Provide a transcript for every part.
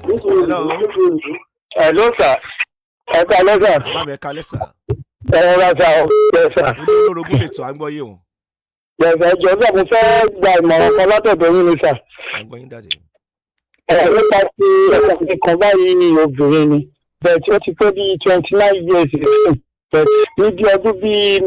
Hello. Hello, sir. Ẹ káalẹ́ sà. Bàbá mi ẹ káalẹ́ sà. Ẹ rọra sà ọ́. Bẹ́ẹ̀ sà. Ilé olórogún lè tó à ń gbọ́ yìí o. Bẹ́ẹ̀ sà, ẹjọ́ sà mo fẹ́ gba ìmọ̀ràn kan látọ̀dọ̀ yín ni sà. À ń gbọ́ yín dáadé. Nípa ti ọkùnrin kan báyìí ni obìnrin ni. Bẹ́ẹ̀ tí ó ti pé bíi 29 years ago. Bẹ́ẹ̀ ní bí ọdún bíi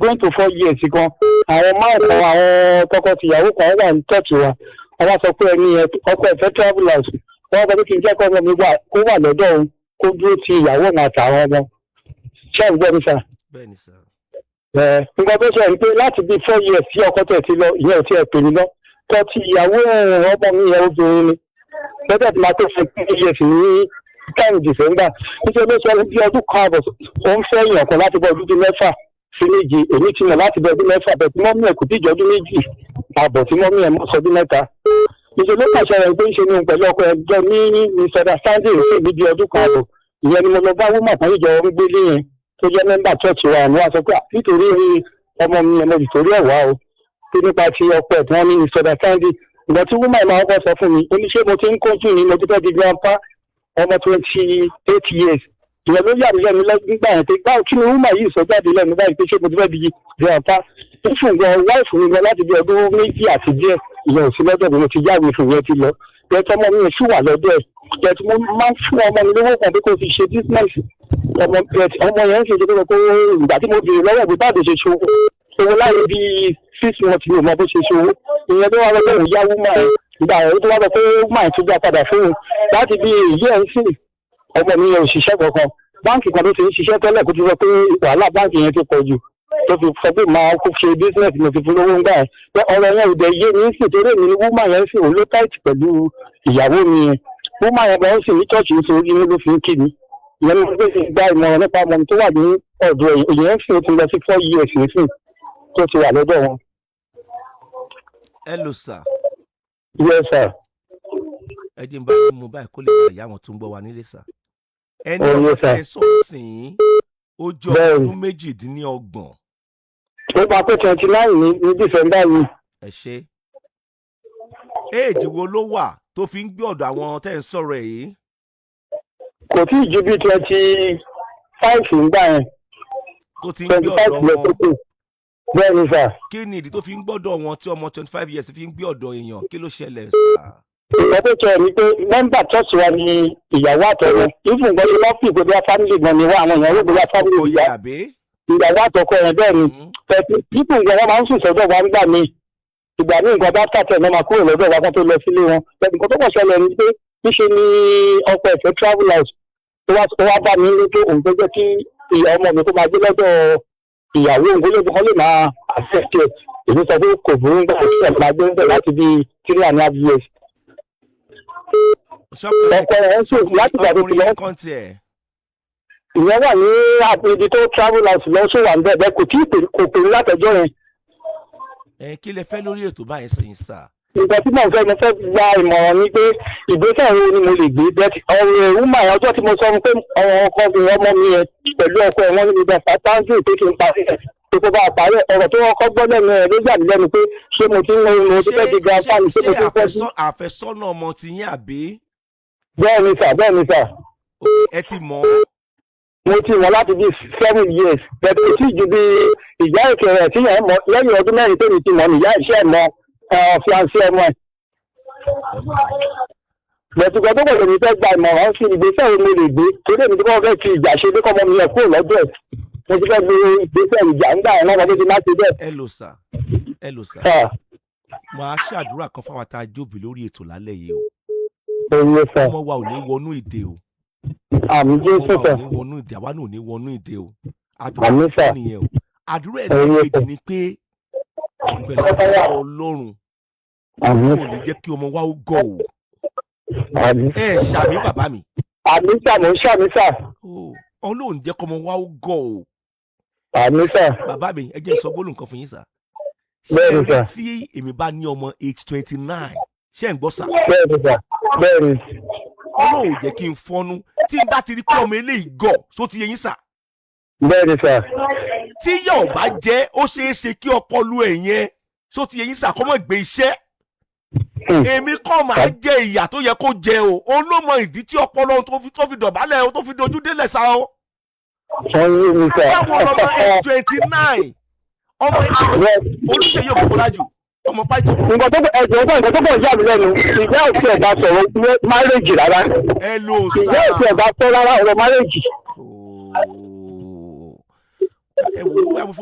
going to 4 years kan. Àwọn márùn-ún àwọn tọkọ-tìyàwó kan wà ní tọ́ọ̀tù wa. Wọ́n wá sọ pé ẹni ọkọ ẹ̀ fẹ́ travel out. Wọ́n sọ pé kí n jẹ́ kọ́ ọmọ mi kó wà lọ́dọ̀ òun kó dúró ti ìyàwó òun àtàwọn ọmọ. Ṣé ẹ̀ ń gbọ́ mi sà? Bẹ́ẹ̀ni sà. Nǹkan tó ṣe ń pé láti bíi 4 years tí ọkọ tẹ̀ ti lọ ìyẹn ò tí ẹ̀ pè mí lọ. Tọ́ ti ìyàwó ọmọ mi yẹn obìnrin ni. Lọ́jọ́ tí máa tó fún 2 years ní time December. Níṣẹ́ ló sọ bí ọdún kan àbọ̀ ó ń fẹ́ yàn kan láti bọ́ ọdún bíi 6 sí 7. Èmi ti mọ̀ láti bọ́ ọdún 6 bẹ̀ tí mọ́mí ẹ̀ kò tí ì jọ ọdún 2 àbọ̀ tí mọ́mí ẹ̀ mọ́ sọ ọdún 3. Níṣẹ́ ló pàṣẹ rẹ̀ pé ń ṣe ní òun pẹ̀lú ọkọ ẹjọ́ ní misunderstanding sí níbi ọdún kan àbọ̀. Ìyẹn ni mo lọ bá wúmọ̀ kan ìjọ ń gbélé yẹn tó jẹ́ mẹ́mbà church wa ni wọ́n sọ pé nítorí ọmọ mi yẹn mo sì torí ẹ̀ wá o pé nípa ti ọkọ ẹ̀ tí wọ́n ní misunderstanding. Ìgbà tí wúmọ̀ ìmọ̀ ọkọ sọ fún mi ó ní ṣé mo ti ń kójú ni mo ti fẹ́ di grandpa ọmọ 28 years. Ìyẹn ló yà mí lẹ́nu nígbà yẹn pé báwo kí ni wúmọ̀ yìí sọ jáde lẹ́nu báyìí pé ṣé mo ti fẹ́ di grandpa. Fífún gan wáìfù mi gan láti bí ọdún 2 àti díẹ̀ ìyẹn ò sí lọ́dọ̀ mi mo ti jáwé fún yẹn ti lọ. Bẹ́ẹ̀ ọmọ mi yẹn sì wà lọ́dọ̀ ẹ̀. Bẹ́ẹ̀ tí mo máa ń fún ọmọ mi lówó kan pé kó fi ṣe business. Ọmọ yẹn ń ṣe ìjọba pé ìgbà tí mo bèrè lọ́wọ́ ìgbà tó ṣe ṣòwò owó láyé bíi 6 months ni mo bó ṣe ṣòwò. Ìyẹn tó wá lọ pé òun yá wúmọ̀ ẹ̀ ìgbà rẹ̀ tó wá lọ pé wúmọ̀ ẹ̀ tó gbà padà fún un láti bí èyí ẹ̀ ń sìn ọmọ mi yẹn ò ṣiṣẹ́ kankan. Báǹkì kan tó ti ń ṣiṣẹ́ tẹ́lẹ̀ kó ti sọ pé wàhálà báǹkì yẹn ti pọ̀ jù tó fi sọ pé máa kó ṣe business mo ti fún lówó ńgbà ẹ̀ pé ọ̀rọ̀ yẹn ò dẹ̀ yé mi sì torí èmi ni wúmọ̀ yẹn sì òun ló táìtì pẹ̀lú ìyàwó mi yẹn. Wúmọ̀ yẹn gan sì ní chọ́ọ̀chì ń sọ orí inú ló fi ń kí mi. Ìyẹn ló gbé gba ìmọ̀ràn nípa ọmọ mi tó wà ní ọ̀dọ̀ èyàn sì ti lọ sí 4 years nísìn tó ti wà lọ́dọ̀ wọn. Hello sir. Yes sir. Ẹ jẹ́ n bá yín mú báyìí kó lè bá ìyá wọn tó ń gbọ́ wa nílé sà. Ẹni ọmọ tẹ sọ̀rọ̀ sìn ó jọ ọdún 28. Ó pa pé 29 ní December yìí. Ẹ ṣe. Éèjì wo ló wà tó fi ń gbé ọ̀dọ̀ àwọn tẹ́ ń sọ̀rọ̀ ẹ̀ yìí? Kò tí ì ju bí 25 ńgbà yẹn. Tó ti ń gbé ọ̀dọ̀ wọn. Bẹ́ẹ̀ ni sà. Kí ni ìdí tó fi ń gbọ́dọ̀ wọn tí ọmọ 25 years fi ń gbé ọ̀dọ̀ èèyàn? Kí ló ṣẹlẹ̀ sà? Ìgbà tó kẹ́ ẹ̀ ni pé mẹ́mbà church wa ni ìyàwó àtọ̀rọ̀. Ìfún nǹkan ṣe lọ́ọ́ fi ìgbésí family gan ni wá àwọn èèyàn ló gbé family ìyá. Ìyàwó àtọkọ yẹn bẹ́ẹ̀ ni. Pípù nǹkan wọn máa ń sùn sọ́dọ̀ wa nígbà míì. Ìgbà míì nǹkan bá tàtẹ̀ náà máa kúrò lọ́dọ̀ wa kan tó lọ sílé wọn. Nǹkan tó kọ̀ ṣẹlẹ̀ ni pé níṣe ni ọkọ ẹ̀fẹ́ travel out tó wá bá mi ní pé òun tó jẹ́ kí ìyá ọmọ mi tó máa gbé lọ́dọ̀ ìyàwó òun kó lè máa accept ẹ̀. Èmi sọ pé kò burú nígbà tó ṣẹ̀ máa gbé níbẹ̀ láti bí 3.5 years. Ọkọ ẹ̀ ń sùn láti ìgbà tó ti lọ. Ìyẹn wà ní ibi tó travel out lọ sí wà níbẹ̀ kò tí kò pè ní látọjọ́ yẹn. Kí lẹ fẹ́ lórí ètò báyìí sẹ́yìn sà? Ìgbà tí mo fẹ́ gba ìmọ̀ràn ni pé ìgbésẹ̀ wo ni mo lè gbé bẹ́ẹ̀ ọ̀rọ̀ ìwúmọ̀ ẹ̀ ọjọ́ tí mo sọ pé ọ̀rọ̀ ọkọ mi ọmọ mi yẹn pẹ̀lú ọkọ ẹ̀ wọ́n ní ìgbà fàtàǹdì pé kí n parí ẹ̀ tó kó bá parí ọ̀rọ̀ tó wọ́n kọ́ gbọ́ lẹ́nu ẹ̀ ló yà mí lẹ́nu pé ṣé mo ti ń mo ti fẹ́ di grandpa ni ṣé mo ti fẹ́ sí. Àfẹ́sọ́nà ọmọ ti yín àbí? Bẹ́ẹ̀ ni sà. Ẹ ti mọ̀? Mo ti mọ̀ láti bí 7 years bẹ́ẹ̀ tó ti ju bí ìyá òkè rẹ̀ tí yẹn mọ̀ lẹ́yìn ọdún mẹ́rin tó mi ti mọ̀ níyà iṣẹ́ mọ̀ fiancé ọmọ ẹ̀. Bẹ̀tùkọ́ tó kọ̀ lèmi fẹ́ gba ìmọ̀ràn sí ìgbésẹ̀ wo mo lè gbé torí èmi tí wọ́n fẹ́ fi ìjà ṣe kọ́ ọmọ mi yẹn kúrò lọ́dọ̀ ẹ̀. Mo ti fẹ́ gbé ìgbésẹ̀ ìjà ńgbà ẹ̀ náà tó ti má ṣe bẹ́ẹ̀. Ẹ lò sà. Mo á ṣàdúrà kan fáwọn tá a jóbi lórí ètò lálẹ́ yìí o. Ọmọ wa ò ní wọnú ìdè o. Àmì Jésù sà. Ọmọ wa ò ní wọnú ìdè, àwa náà ò ní wọnú ìdè o. Àdúrà ẹ̀ nìyẹn o. Àdúrà ẹ̀ lẹ́ẹ̀kejì ni pé pẹ̀lú Ọlọ́run kò ní jẹ́ kí ọmọ wa ó gọ̀ o. Ẹ ṣàmì bàbá mi. Àmì sà mo ń ṣàmì sà. Ọlọ́run jẹ́ kí ọmọ wa ó gọ̀ o. Àmì sà. Bàbá mi ẹ jẹ́ sọ gbólóhùn kan fún yín sà. Bẹ́ẹ̀ni sà. Tí èmi bá ní ọmọ age 29 ṣé ń gbọ́ sà. Bẹ́ẹ̀ni sà. Bẹ́ẹ̀ni. Ọlọ́run jẹ́ kí n fọ́nú tí n bá ti rí pé ọmọ eléyìí gọ̀ só ti yé yín sà. Bẹ́ẹ̀ni sà. Tí yóò bá jẹ́ ó ṣeé ṣe kí ọpọlọ ẹ̀ yẹn só ti yé yín sà kó mọ̀ gbé iṣẹ́. èmi kọ́ máa jẹ ìyà tó yẹ kó jẹ o òun ló mọ ìdí tí ọpọlọ tó fi dọ̀bálẹ̀ o tó fi dojú délẹ̀ sá o. báwo lọmọ 29 ọmọ Olúṣèyí Ògúnfọlájù ọmọ pàìtọ́. nǹkan tó bọ̀ yà mí lẹ́nu ìyá òsì ẹ̀dá sọ̀rọ̀ márèjì rárá. ẹ ló sá ìyá òsì ẹ̀dá sọ rárá ọ̀rọ̀ márèjì. ẹ wo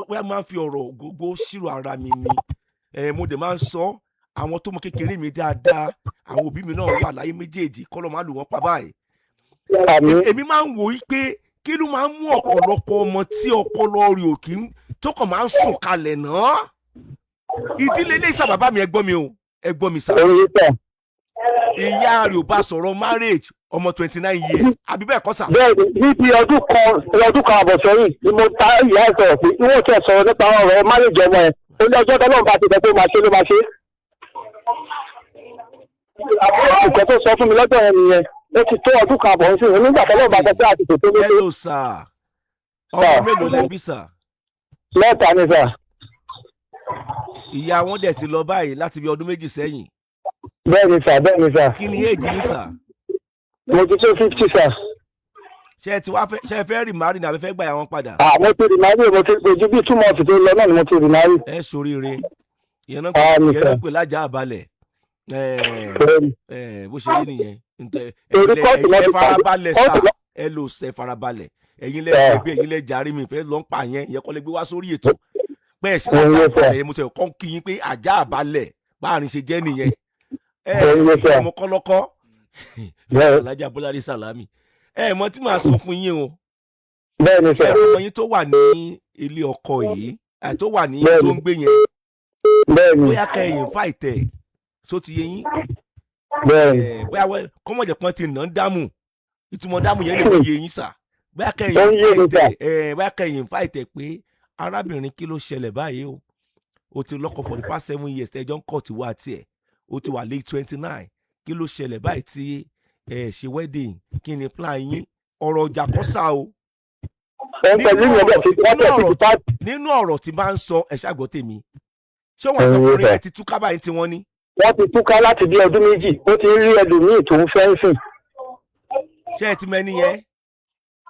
wíwá máa ń fi ọ̀rọ̀ gbogbo ṣírò ara mi ni mo dẹ̀ máa ń sọ àwọn tó mọ kékeré mi dáadáa àwọn òbí mi náà wà láyé méjèèjì kọ́ ló máa lù wọ́n pa báyìí. èmi máa ń wò ó pé kí ló máa ń mú ọ̀pọ̀lọpọ̀ ọmọ tí ọpọlọ rẹ̀ ò kí ń tó kàn máa ń sùn kalẹ̀ náà. ìdílé ilé ìsà bàbá mi ẹ gbọ́ mi o ẹ gbọ́ mi sá. ìyá rẹ̀ ò bá sọ̀rọ̀ marriage ọmọ 29 years àbí bẹ́ẹ̀ kọ́ sà. bẹ́ẹ̀ni níbi ọdún kan àbọ̀ sẹ́yìn ni mo ta ìyá ẹ̀ sọ̀rọ̀ pé ìwọ̀n tí ẹ sọ̀rọ̀ nípa ọ̀rọ̀ marriage ọmọ ẹ̀ ó ní ọjọ́ tọ́lọ́run bá ti sọ pé máa ṣe ló máa ṣe. nǹkan tó sọ fún mi lọ́jọ́ yẹn nìyẹn ó ti tó ọdún kan àbọ̀ sí i nígbà tọ́lọ́run bá sọ pé àti tètè ló dé. hello sir ọmọ mélòó lẹ bí sà. mẹ́ta ni sà. ìyá wọn dẹ̀ ti lọ báyìí láti bí ọdún méjì sẹ́yìn. bẹ́ẹ̀ni sà. kí ni èjì yín sà. mo ti tó 50 sà. ṣé ẹ fẹ́ rì márì ní abẹ́fẹ́ gbà yà wọ́n padà. mo ti rì márì mo ti ojú bíi 2 months tó lọ náà ni mo ti rì márì. ẹ ṣoríire ìyẹn náà pè lájà àbálẹ̀ bó ṣe rí nìyẹn ẹ farabalẹ̀ sá ẹ lò ṣe farabalẹ̀ ẹ̀yin lẹ́ bí ẹ̀yin lẹ́ jàre mi ìfẹ́ lọ́n pa yẹn ìyẹn kọ́ lè gbé wá sórí ètò pẹ́ẹ́ sí àjà àbálẹ̀ mo tẹ̀ kọ́ kí yín pé àjà àbálẹ̀ báàrin ṣe jẹ́ nìyẹn mo kọ́ lọ́kọ́ alájà bọ́lárí sàlámì mọ tí màá sọ fún yín o ọmọ yín tó wà ní ilé ọkọ yìí tó wà ní tó ń gbé yẹn bóyá kẹyìn fàìtẹ̀ tó ti yé yín bóyá kọ́mọ̀jẹ̀pọ̀n ti nà ń dámù ìtumọ̀ dámù yẹn lè fi yé yín sà bóyá kẹyìn fàìtẹ̀ pé arábìnrin kí ló ṣẹlẹ̀ báyìí o ti lọ́kọ for the past 7 years ẹjọ́ ń kọ̀ tí wá tiẹ̀ o ti wà late 29 kí ló ṣẹlẹ̀ báyìí tí ṣe wedding kí ni plan yín ọ̀rọ̀ ọjà kọ́ sá o. nínú ọ̀rọ̀ tí bá ń sọ ẹ̀ ṣàgbọ́ tèmi ṣé wọn àtọkùnrin ẹ̀ ti túká báyìí tí wọ́n ní. wọ́n ti túká láti bí ọdún méjì ó ti rí ẹlòmíì tó ń fẹ́ ń sìn. ṣé ẹ ti mẹ́ni yẹn.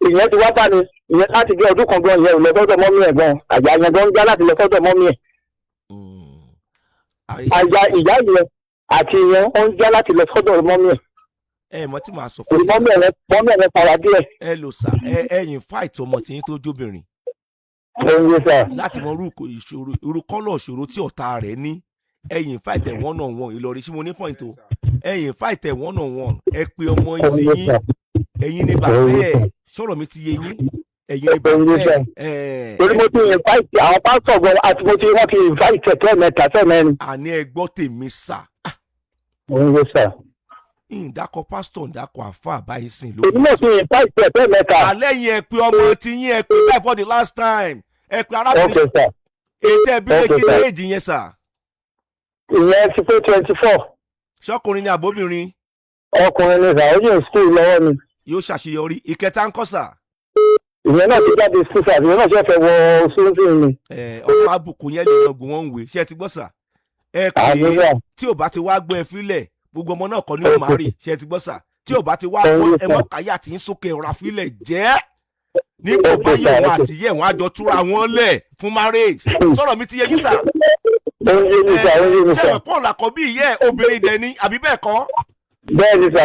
ìyẹn ti wá bá mi ìyẹn láti bí ọdún kan gan ìyẹn ò lọ sọ́dọ̀ mọ́mí ẹ̀ gan àjà yẹn gan ń já láti lọ sọ́dọ̀ mọ́mí ẹ̀. àjà ìyá yẹn àti ìyẹn ó ń já láti lọ sọ́dọ̀ mọ́mí ẹ̀. mọ tí màá sọ fún yín. mọ́mí ẹ̀ fara díẹ̀. ẹ lò sá ẹ̀yin fight ọmọ tí yín tó jóbìnrin. láti mọ irú kọ́lọ̀ ìṣòro tí ọ̀tá rẹ̀ ní ẹ̀yin fight ẹ̀ 1-on-1 Ìlọrin sí mo ní point o ẹ̀yin fight ẹ̀ 1-on-1 ẹ pé ọmọ yín ti yín ẹ̀yin ní bàbá ẹ̀ sọ̀rọ̀ mi ti yé yín ẹ̀yin ní bàbá ẹ̀. torí mo ti invite àwọn pásítọ̀ gan àti mo ti wọ́n ti invite ẹ̀ mẹ́ta sẹ́mẹ́rin. àní ẹ gbọ́ tèmi sà. ìdákọ̀ pásítọ̀ ìdákọ̀ àfáà báyìí sìn lórí. èmi náà ti invite ẹ̀ mẹ́ta. alẹ́ yẹn ẹ pé ọmọ ti yín ẹ pé bẹ́ẹ̀ for the last time ẹ pé arábìnrin ètò ẹbí kí ní èjì yẹn sà. ìyẹn ti pé 24. ṣọkùnrin ni àbóbìnrin. ọkùnrin ni sà ó yẹ school lọ́wọ́ mi. yóò ṣàṣeyọrí ìkẹta ń kọ́ sà. ìyẹn náà ti jáde school sà ìyẹn náà ṣe fẹ́ wọ sóńsìn mi. ọmọ àbùkù yẹn lè yangun wọn ń wé ṣé ẹ ti gbọ́ sà. ẹ pé tí ò bá ti wá gbọ́ ẹ fílẹ̀ gbogbo ọmọ náà kọ́ ní ọmọ àárẹ̀ ṣé ẹ ti gbọ́ sà. tí ò bá ti wá gbọ́ ẹ mọ́ káyà tí ń sókè ọ̀rá fílẹ̀ jẹ́ nígbà báyìí wọn àti yẹ wọn àjọ túra wọn lẹ̀ fún marriage sọ̀rọ̀ mi ti yẹ yín sà. ṣé ìwé paul àkọ́bí yẹ obìnrin dẹ̀ ni àbí bẹ́ẹ̀ kọ́. bẹ́ẹ̀ni sà.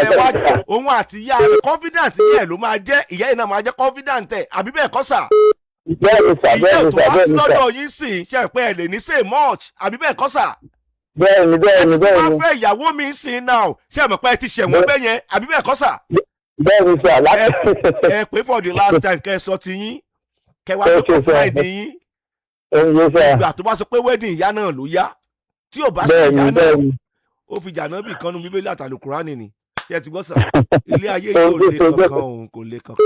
òun àti ìyá rẹ̀ confident yẹ ló máa jẹ́ ìyá yìí náà máa jẹ́ confident ẹ̀ àbí bẹ́ẹ̀ kọ́ sà. bẹ́ẹ̀ni sà. ìyá ètò wá sí lọ́dọ̀ yín sìn ṣe pé ẹ lè ní say much àbí bẹ́ẹ̀ kọ́ sà. bẹ́ẹ̀ni. ẹ ti wá fẹ́ ìyàwó mi sìn náà ṣe mọ̀ pé ẹ ti ṣẹ̀wọ̀n bẹ́ẹ̀ yẹn àbí bẹ́ẹ̀ kọ́ sà. bẹ́ẹ̀ni sà. ẹ pé for the last time kẹ́ ẹ sọ ti yín kẹ́ wá lóko pride yín ìgbà tó bá sọ pé wedding ìyá náà ló yá tí ò bá sí ìyá náà ó fi jàná bì kan nu bíbélì àtàlùkùránì ni ṣé ẹ ti gbọ́ sà ilé ayé yìí ò lè kankan òun kò lè kankan.